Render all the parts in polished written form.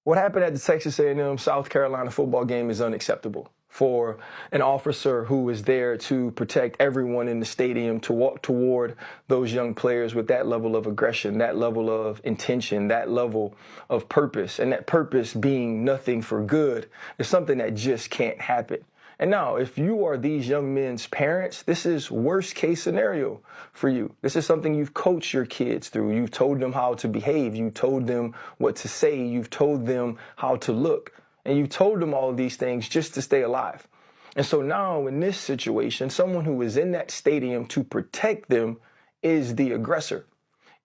What happened at the Texas A&M South Carolina football game is unacceptable for an officer who is there to protect everyone in the stadium to walk toward those young players with that level of aggression, that level of intention, that level of purpose, and that purpose being nothing for good is something that just can't happen. And now, if you are these young men's parents, this is worst case scenario for you. This is something you've coached your kids through. You've told them how to behave. You told them what to say. You've told them how to look. And you've told them all of these things just to stay alive. And so now in this situation, someone who is in that stadium to protect them is the aggressor.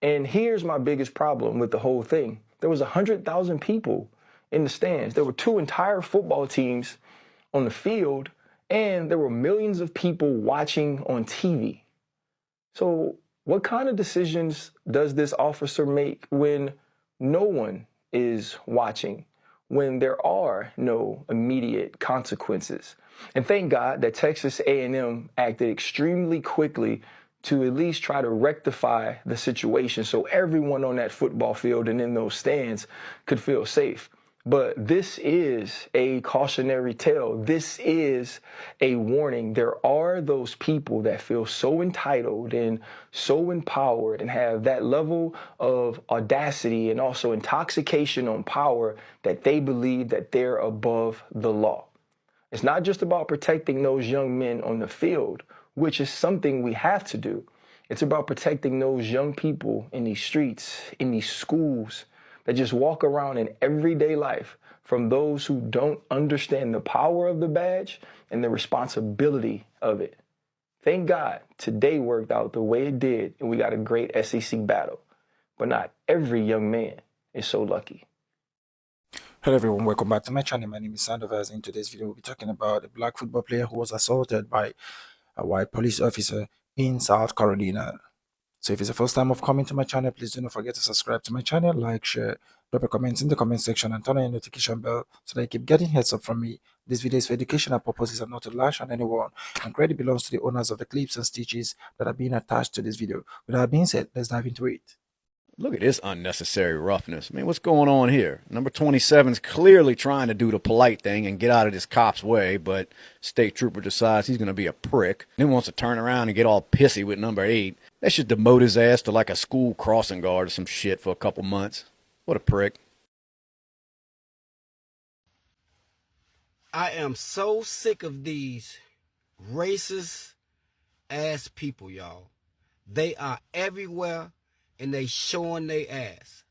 And here's my biggest problem with the whole thing. There was 100,000 people in the stands. There were two entire football teams on the field, and there were millions of people watching on TV. So what kind of decisions does this officer make when no one is watching, when there are no immediate consequences? And thank God that Texas A&M acted extremely quickly to at least try to rectify the situation so everyone on that football field and in those stands could feel safe. But this is a cautionary tale. This is a warning. There are those people that feel so entitled and so empowered and have that level of audacity and also intoxication on power that they believe that they're above the law. It's not just about protecting those young men on the field, which is something we have to do. It's about protecting those young people in these streets, in these schools, that just walk around in everyday life from those who don't understand the power of the badge and the responsibility of it. Thank God today worked out the way it did and we got a great SEC battle. But not every young man is so lucky. Hello everyone, welcome back to my channel. My name is Sandovaz. In today's video, we'll be talking about a black football player who was assaulted by a white police officer in South Carolina. So if it's the first time of coming to my channel, please do not forget to subscribe to my channel, like, share, drop a comment in the comment section, and turn on your notification bell so that you keep getting heads up from me. This video is for educational purposes and not to lash on anyone, and credit belongs to the owners of the clips and stitches that are being attached to this video. With that being said, let's dive into it. Look at this unnecessary roughness. I mean, what's going on here? Number 27's clearly trying to do the polite thing and get out of this cop's way, but state trooper decides he's going to be a prick, then wants to turn around and get all pissy with number 8. They should demote his ass to like a school crossing guard or some shit for a couple months. What a prick. I am so sick of these racist ass people, y'all. They are everywhere and they showing their ass.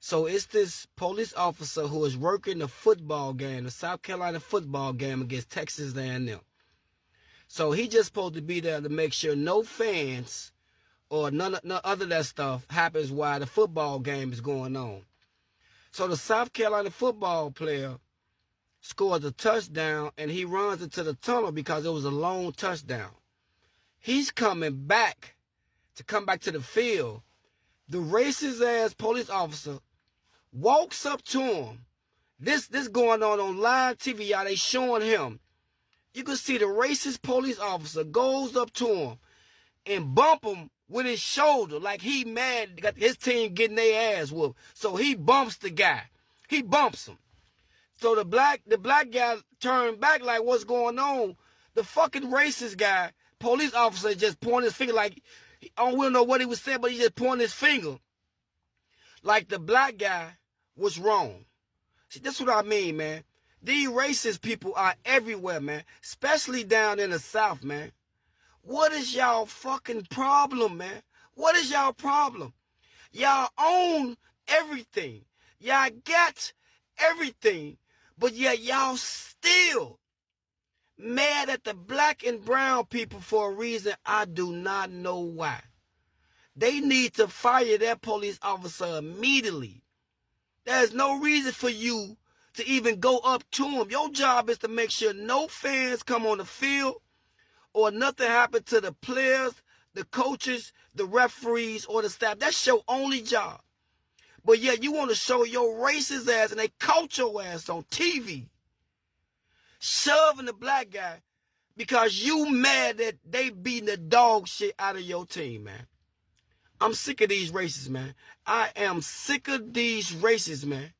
So it's this police officer who is working the football game, the South Carolina football game against Texas A&M. So he just supposed to be there to make sure no fans or none other of that stuff happens while the football game is going on. So the South Carolina football player scores a touchdown and he runs into the tunnel because it was a long touchdown. He's coming back to the field. The racist ass police officer walks up to him. This going on live TV, y'all. They showing him. You can see the racist police officer goes up to him and bump him with his shoulder like he mad, got his team getting their ass whooped. So he bumps the guy. He bumps him. So the black guy turned back like, what's going on? The fucking racist guy, police officer, just pointing his finger like, I don't know what he was saying, but he just pointed his finger like the black guy was wrong. See, that's what I mean, man. These racist people are everywhere, man, especially down in the South, man. What is y'all fucking problem, man? What is y'all problem? Y'all own everything. Y'all got everything, but yet y'all still mad at the black and brown people for a reason I do not know why. They need to fire that police officer immediately. There's no reason for you to even go up to him. Your job is to make sure no fans come on the field or nothing happen to the players, the coaches, the referees, or the staff. That's your only job. But yet you want to show your racist ass and they caught your ass on TV shoving the black guy because you mad that they beating the dog shit out of your team, man. I'm sick of these racists, man. I am sick of these racists, man.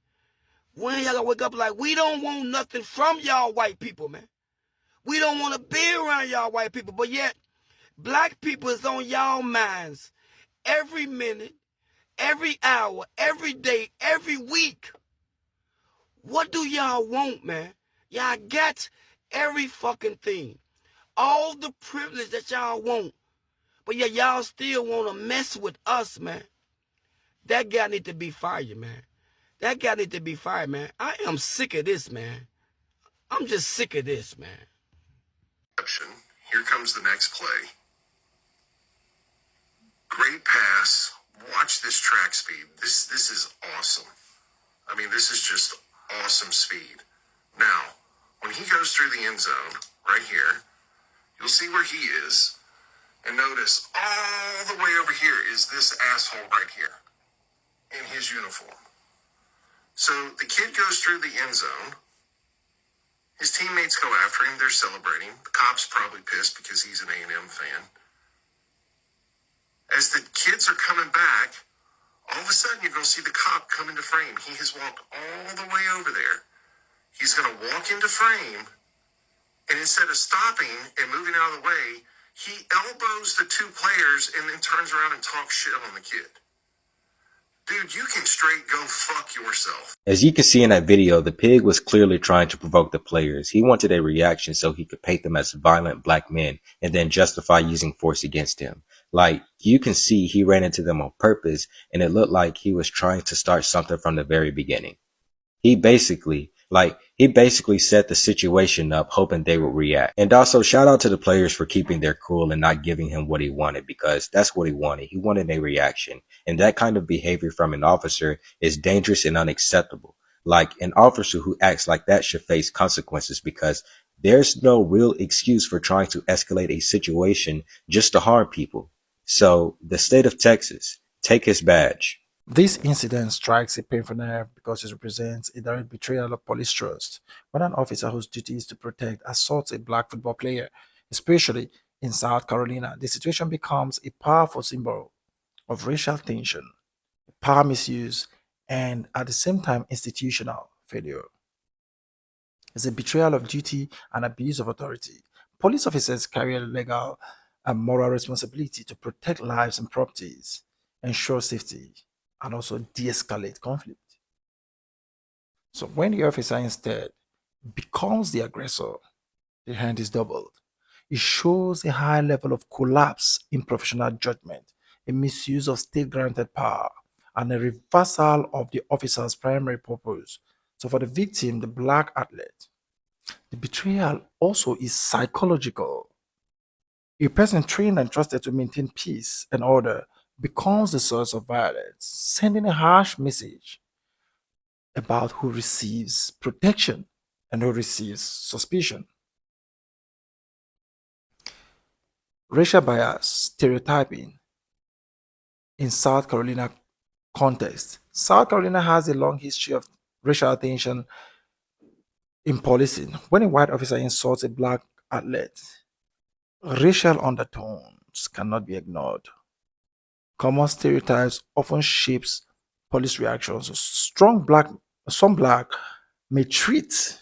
When y'all gonna wake up like, we don't want nothing from y'all white people, man. We don't want to be around y'all white people. But yet, black people is on y'all minds every minute, every hour, every day, every week. What do y'all want, man? Y'all got every fucking thing. All the privilege that y'all want. But yeah, y'all still want to mess with us, man. That guy need to be fired, man. That guy need to be fired, man. I am sick of this, man. I'm just sick of this, man. Here comes the next play. Great pass. Watch this track speed. This is awesome. I mean, this is just awesome speed. Now, when he goes through the end zone, right here, you'll see where he is. And notice all the way over here is this asshole right here in his uniform. So the kid goes through the end zone. His teammates go after him. They're celebrating. The cop's probably pissed because he's an A&M fan. As the kids are coming back, all of a sudden you're going to see the cop come into frame. He has walked all the way over there. He's going to walk into frame, and instead of stopping and moving out of the way, he elbows the two players and then turns around and talks shit on the kid. Dude, you can straight go fuck yourself. As you can see in that video, the pig was clearly trying to provoke the players. He wanted a reaction so he could paint them as violent black men and then justify using force against them. Like, you can see he ran into them on purpose, and it looked like he was trying to start something from the very beginning. He basically set the situation up hoping they would react. And also shout out to the players for keeping their cool and not giving him what he wanted, because that's what he wanted. He wanted a reaction. And that kind of behavior from an officer is dangerous and unacceptable. Like, an officer who acts like that should face consequences, because there's no real excuse for trying to escalate a situation just to harm people. So the state of Texas, take his badge. This incident strikes a painful nerve because it represents a direct betrayal of police trust. When an officer whose duty is to protect assaults a black football player, especially in South Carolina, the situation becomes a powerful symbol of racial tension, power misuse, and at the same time institutional failure. It's a betrayal of duty and abuse of authority. Police officers carry a legal and moral responsibility to protect lives and properties, ensure safety, and also de-escalate conflict. So when the officer instead becomes the aggressor, the hand is doubled. It shows a high level of collapse in professional judgment, a misuse of state-granted power, and a reversal of the officer's primary purpose. So for the victim, the black athlete, the betrayal also is psychological. A person trained and trusted to maintain peace and order becomes the source of violence, sending a harsh message about who receives protection and who receives suspicion. Racial bias, stereotyping in South Carolina context. South Carolina has a long history of racial tension in policing. When a white officer insults a black athlete, racial undertones cannot be ignored. Common stereotypes often shapes police reactions. Some black may treat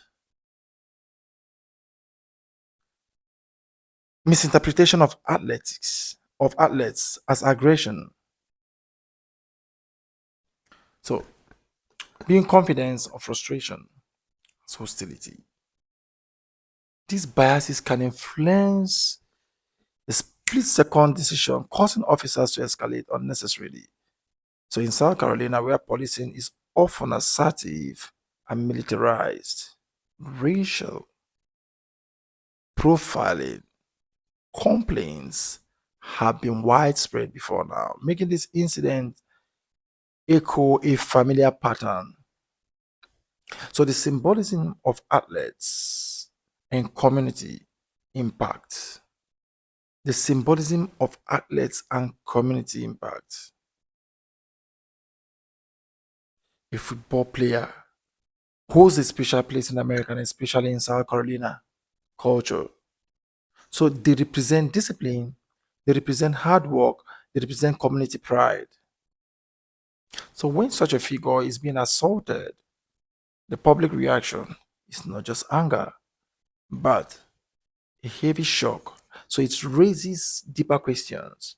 misinterpretation of athletes as aggression. So, being confidence or frustration as hostility. These biases can influence the split-second decision, causing officers to escalate unnecessarily. So in South Carolina, where policing is often assertive and militarized, racial profiling complaints have been widespread before now, making this incident echo a familiar pattern. So the symbolism of athletes and community impact. The symbolism of athletes and community impact. A football player holds a special place in America, and especially in South Carolina culture. So they represent discipline, they represent hard work, they represent community pride. So when such a figure is being assaulted, The public reaction is not just anger, but a heavy shock. So it raises deeper questions.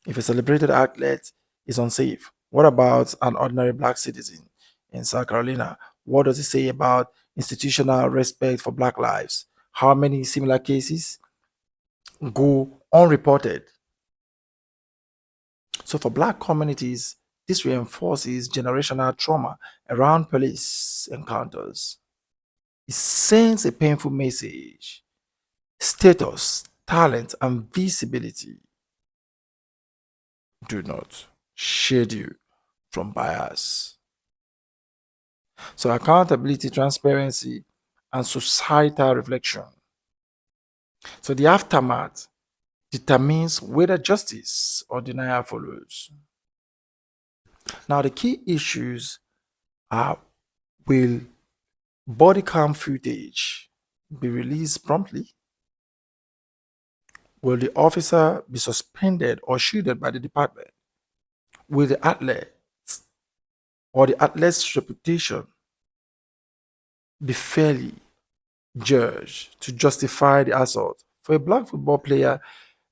If a celebrated athlete is unsafe, what about an ordinary black citizen in South Carolina? What does it say about institutional respect for black lives? How many similar cases go unreported? So for black communities, this reinforces generational trauma around police encounters. It sends a painful message. Status, talent, and visibility do not shade you from bias. So accountability, transparency, and societal reflection. So the aftermath determines whether justice or denial follows. Now the key issues are: will body cam footage be released promptly? Will the officer be suspended or shielded by the department? Will the athlete or the athlete's reputation be fairly judged to justify the assault? For a black football player,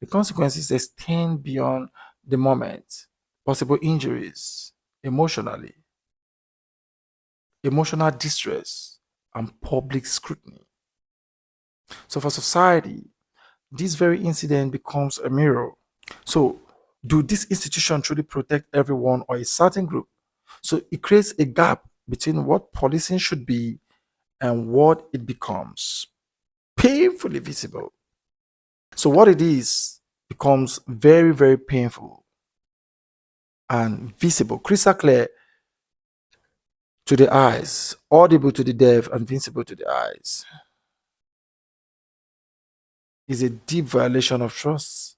the consequences extend beyond the moment. Possible injuries, emotional distress, and public scrutiny. So for society, this very incident becomes a mirror. So do this institution truly protect everyone or a certain group? So it creates a gap between what policing should be and what it becomes painfully visible. So what it is becomes very, very painful and visible, crystal clear to the eyes, audible to the deaf, and visible to the eyes. Is a deep violation of trust,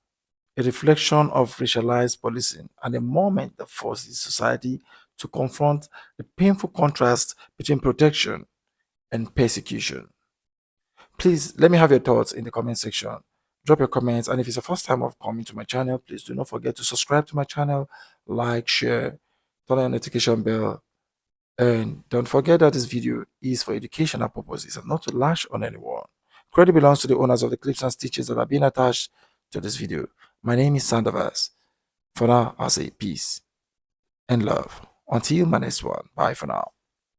a reflection of racialized policing, and a moment that forces society to confront the painful contrast between protection and persecution. Please let me have your thoughts in the comment section. Drop your comments, and if it's the first time of coming to my channel, please do not forget to subscribe to my channel, like, share, turn on the notification bell, and don't forget that this video is for educational purposes and not to lash on anyone. Credit belongs to the owners of the clips and stitches that have been attached to this video. My name is Sandovas. For now, I'll say peace and love. Until my next one. Bye for now.